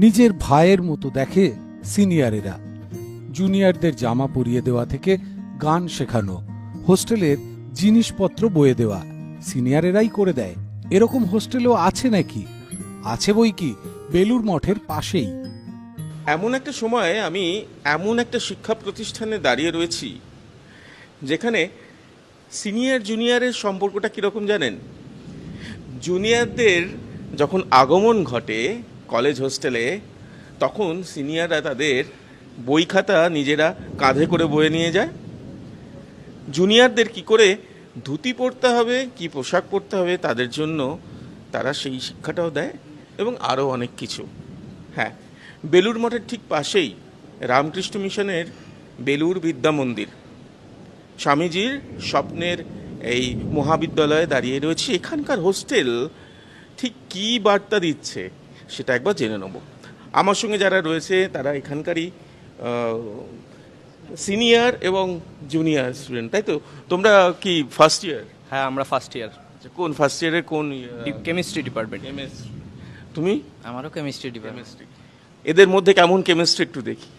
নিজের ভাইয়ের মতো দেখে সিনিয়রেরা। জুনিয়রদের জামা পরিয়ে দেওয়া থেকে গান শেখানো, হোস্টেলের জিনিসপত্র বয়ে দেওয়া সিনিয়রেরাই করে দেয়। এরকম হোস্টেলও আছে নাকি? আছে বই কি, বেলুর মঠের পাশেই। এমন একটা সময়ে আমি এমন একটা শিক্ষা প্রতিষ্ঠানে দাঁড়িয়ে রয়েছি যেখানে সিনিয়র জুনিয়রের সম্পর্কটা কীরকম জানেন? জুনিয়রদের যখন আগমন ঘটে কলেজ হোস্টেলে, তখন সিনিয়ররা তাদের বই খাতা নিজেরা কাঁধে করে বয়ে নিয়ে যায়। জুনিয়রদের কি করে ধুতি পরতে হবে, কি পোশাক পরতে হবে তাদের জন্য তারা সেই শিক্ষাটাও দেয়, এবং আরও অনেক কিছু। হ্যাঁ, বেলুর মঠের ঠিক পাশেই রামকৃষ্ণ মিশনের বেলুর বিদ্যা মন্দির, স্বামীজির স্বপ্নের এই মহাবিদ্যালয়ে দাঁড়িয়ে রয়েছে। এখানকার হোস্টেল ঠিক কী বার্তা দিচ্ছে সেটা একবার জেনে নেব। আমার সঙ্গে যারা রয়েছে তারা এখানকারই সিনিয়র এবং জুনিয়র স্টুডেন্ট, তাই তো? তোমরা কি ফার্স্ট ইয়ার? হ্যাঁ, আমরা ফার্স্ট ইয়ার, কোন ফার্স্ট ইয়ারের কোন? Chemistry department. তুমি? আমারও কেমিস্ট্রি ডিপার্টমেন্ট। এদের মধ্যে কেমন কেমিস্ট্রি একটু দেখি।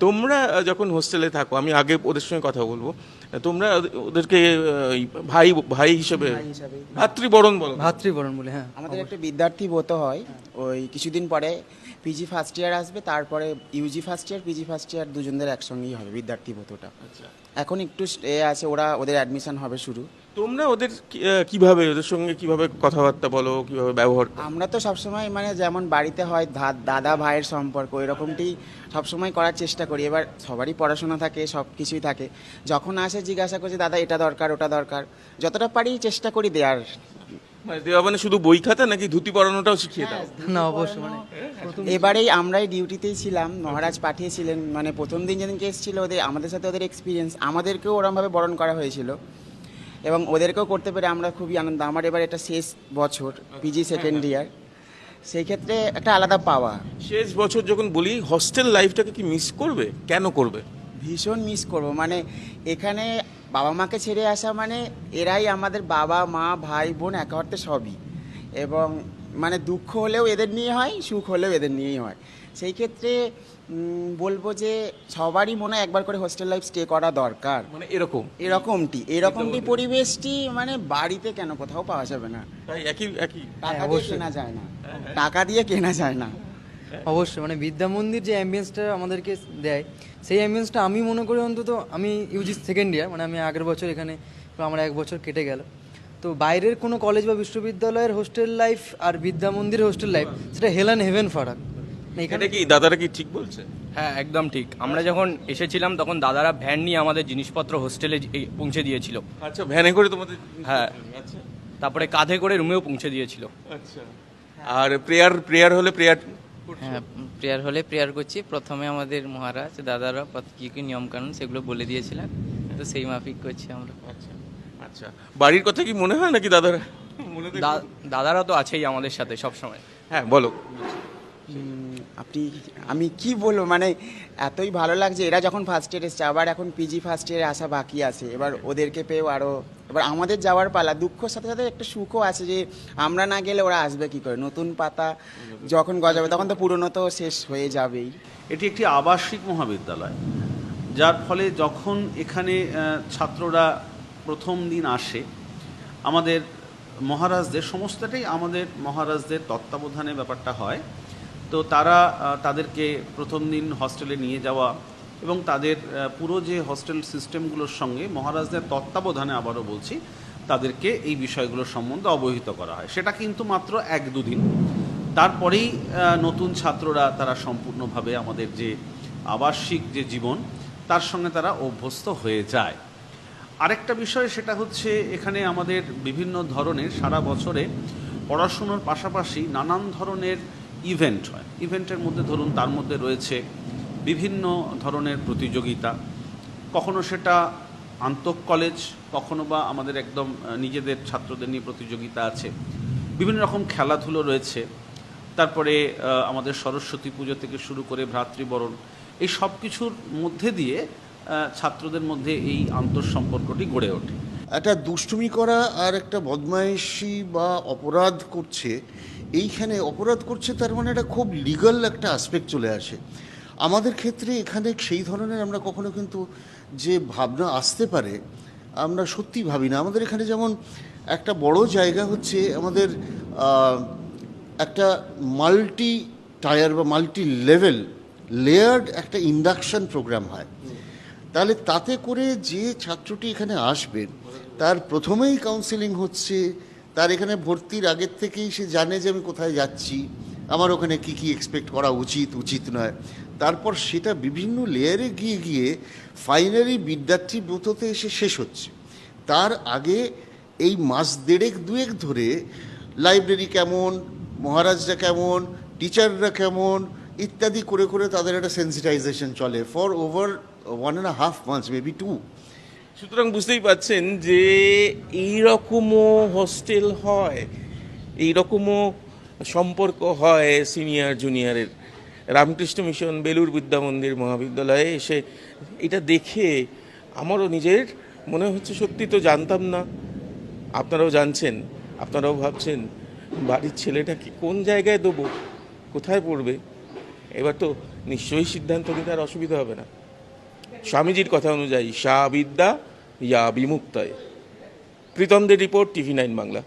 তোমরা যখন হোস্টেলে থাকো, আমি আগে ওদের সঙ্গে কথা বলবো, তোমরা ওদেরকে ভাই ভাই হিসেবে ভাতৃবরণ বলো? ভাতৃবরণ বলে, হ্যাঁ। আমাদের একটা বিদ্যার্থী ব্রত হয়, ওই কিছুদিন পরে পিজি ফার্স্ট ইয়ার আসবে, তারপরে UG first year, PG first year দুজনদের একসঙ্গেই হবে বিদ্যার্থী ব্রতটা। এখন একটু আছে, ওদের অ্যাডমিশন হবে শুরু। তোমরা ওদের কিভাবে, ওদের সঙ্গে কিভাবে কথাবার্তা বলো, কিভাবে ব্যবহার করো? আমরা তো সবসময় মানে যেমন বাড়িতে হয় দাদা ভাইয়ের সম্পর্ক, এরকমটি সবসময় করার চেষ্টা করি। এবার সবারই পড়াশোনা থাকে, সব কিছুই থাকে। যখন আসে জিজ্ঞাসা করছে দাদা এটা দরকার ওটা দরকার, যতটা পারি চেষ্টা করি দেওয়ার। মানে দেওয়া মানে শুধু বই খাতা নাকি ধুতি পরানোটাও শিখিয়ে দাও? না, অবশ্যই, মানে এবারেই আমরাই ডিউটিতেই ছিলাম, মহারাজ পাঠিয়েছিলেন, মানে প্রথম দিন যেদিনকে এসেছিল ওদের, আমাদের সাথে ওদের এক্সপিরিয়েন্স, আমাদেরকেও ওরমভাবে বরণ করা হয়েছিল এবং ওদেরকেও করতে পেরে আমরা খুবই আনন্দ। আমার এবার এটা শেষ বছর পিজি সেকেন্ড ইয়ার, সেই ক্ষেত্রে একটা আলাদা পাওয়া। শেষ বছর যখন বলি, হস্টেল লাইফটাকে কি মিস করবে? কেন করবে? ভীষণ মিস করব। মানে এখানে বাবা মাকে ছেড়ে আসা মানে এরাই আমাদের বাবা মা ভাই বোন এক অর্থে সবই, এবং মানে দুঃখ হলেও এদের নিয়ে হয়, সুখ হলেও এদের নিয়েই হয়। সেই ক্ষেত্রে বলবো যে সবারই মনে হয় একবার করে হোস্টেল লাইফ স্টে করা দরকার। মানে এরকমটি পরিবেশটি মানে বাড়িতে কেন কোথাও পাওয়া যাবে না। তাই একই একই টাকা দিয়ে কেনা যায় না, টাকা দিয়ে কেনা যায় না। অবশ্যই, মানে বিদ্যা মন্দির যে অ্যাম্বিয়েন্সটা আমাদেরকে দেয়, সেই অ্যাম্বিয়েন্সটা আমি মনে করি, অন্তত আমি ইউজি সেকেন্ড ইয়ার, মানে আমি আগের বছর এখানে, আমার 1 বছর কেটে গেল, তো বাইরের কোনো কলেজ বা বিশ্ববিদ্যালয়ের হোস্টেল লাইফ আর বিদ্যা মন্দিরের হোস্টেল লাইফ, সেটা হেল অ্যান্ড হেভেন ফারাক। এটা কি দাদারা কি ঠিক বলছে? হ্যাঁ, একদম ঠিক। আমরা যখন এসেছিলাম তখন দাদারা ভ্যান নিয়ে আমাদের জিনিসপত্র হোস্টেলে পৌঁছে দিয়েছিল। আচ্ছা, ভ্যানে করে তোমাদের? হ্যাঁ। আচ্ছা তারপরে কাঁধে করে রুমেও পৌঁছে দিয়েছিল। আচ্ছা। আর প্রেয়ার হলে প্রেয়ার? হ্যাঁ, প্রেয়ার হলে প্রেয়ার করছি। প্রথমে আমাদের মহারাজ দাদারা কী কী নিয়মকানুন সেগুলো বলে দিয়েছিলেন, তো সেই মাফিক করছি আমরা। আচ্ছা আচ্ছা। বাড়ির কথা কি মনে হয় নাকি দাদারা? মনে দেখো? দাদারা তো আছেই আমাদের সাথে সব সময়। হ্যাঁ, বলো। আমি কি বলবো, মানে এতই ভালো লাগছে। এরা যখন ফার্স্ট ইয়ার এসছে, আবার এখন পিজি ফার্স্ট ইয়ারে আসা বাকি আছে, এবার ওদেরকে পেয়েও আরও, এবার আমাদের যাওয়ার পালা। দুঃখর সাথে সাথে একটা সুখও আছে যে আমরা না গেলে ওরা আসবে কি করে। নতুন পাতা যখন গজাবে তখন তো পুরনো তো শেষ হয়ে যাবেই। এটি একটি আবাসিক মহাবিদ্যালয়, যার ফলে যখন এখানে ছাত্ররা প্রথম দিন আসে, আমাদের মহারাজদের, সমস্তটাই আমাদের মহারাজদের তত্ত্বাবধানে ব্যাপারটা হয়। তো তারা তাদেরকে প্রথম দিন হস্টেলে নিয়ে যাওয়া এবং তাদের পুরো যে হস্টেল সিস্টেমগুলোর সঙ্গে মহারাজদের তত্ত্বাবধানে, আবারও বলছি, তাদেরকে এই বিষয়গুলোর সম্বন্ধে অবহিত করা হয়। সেটা কিন্তু মাত্র 1-2 দিন। তারপরেই নতুন ছাত্ররা তারা সম্পূর্ণভাবে আমাদের যে আবাসিক যে জীবন, তার সঙ্গে তারা অভ্যস্ত হয়ে যায়। আরেকটা বিষয় সেটা হচ্ছে, এখানে আমাদের বিভিন্ন ধরনের সারা বছরে পড়াশুনোর পাশাপাশি নানান ধরনের ইভেন্ট হয়। ইভেন্টের মধ্যে ধরুন, তার মধ্যে রয়েছে বিভিন্ন ধরনের প্রতিযোগিতা, কখনো সেটা আন্তঃ কলেজ, কখনো বা আমাদের একদম নিজেদের ছাত্রদের নিয়ে প্রতিযোগিতা আছে, বিভিন্ন রকম খেলাধুলো রয়েছে। তারপরে আমাদের সরস্বতী পুজো থেকে শুরু করে ভ্রাতৃবরণ, এই সব কিছুর মধ্যে দিয়ে ছাত্রদের মধ্যে এই আন্তঃসম্পর্কটি গড়ে ওঠে। একটা দুষ্টুমি করা আর একটা বদমাইশি বা অপরাধ করছে, এইখানে অপরাধ করছে, তার মানে একটা খুব লিগ্যাল একটা অ্যাসপেক্ট চলে আসে। আমাদের ক্ষেত্রে এখানে সেই ধরনের আমরা কখনো কিন্তু যে ভাবনা আসতে পারে আমরা সত্যি ভাবি না। আমাদের এখানে যেমন একটা বড় জায়গা হচ্ছে আমাদের একটা মাল্টি টায়ার বা মাল্টি লেভেল লেয়ার্ড একটা ইন্ডাকশন প্রোগ্রাম হয়। তাহলে তাতে করে যে ছাত্রটি এখানে আসবেন তার প্রথমেই কাউন্সেলিং হচ্ছে, তার এখানে ভর্তির আগের থেকেই সে জানে যে আমি কোথায় যাচ্ছি, আমার ওখানে কি কি এক্সপেক্ট করা উচিত উচিত নয়। তারপর সেটা বিভিন্ন লেয়ারে গিয়ে গিয়ে ফাইনালি বিদ্যার্থী ব্রততে এসে শেষ হচ্ছে। তার আগে এই মাস দেড়েক দুয়েক ধরে লাইব্রেরি কেমন, মহারাজরা কেমন, টিচাররা কেমন ইত্যাদি করে করে তাদের একটা সেন্সিটাইজেশন চলে ফর ওভার 1.5 months, মেবি 2। সুতরাং বুঝতেই পাচ্ছেন যে এইরকমও হোস্টেল হয়, এইরকমও সম্পর্ক হয় সিনিয়র জুনিয়রের। রামকৃষ্ণ মিশন বেলুর বিদ্যা মন্দির মহাবিদ্যালয়ে এসে এটা দেখে আমারও নিজের মনে হচ্ছে সত্যি তো জানতাম না। আপনারাও জানছেন, আপনারাও ভাবছেন বাড়ির ছেলেটাকে কোন জায়গায় দেবো, কোথায় পড়বে। এবার তো নিশ্চয়ই সিদ্ধান্ত নিতে আর অসুবিধা হবে না। স্বামীজির কথা অনুযায়ী সা বিদ্যা ইয়া বিমুক্তয়। প্রীতমদের রিপোর্ট, TV9 বাংলা।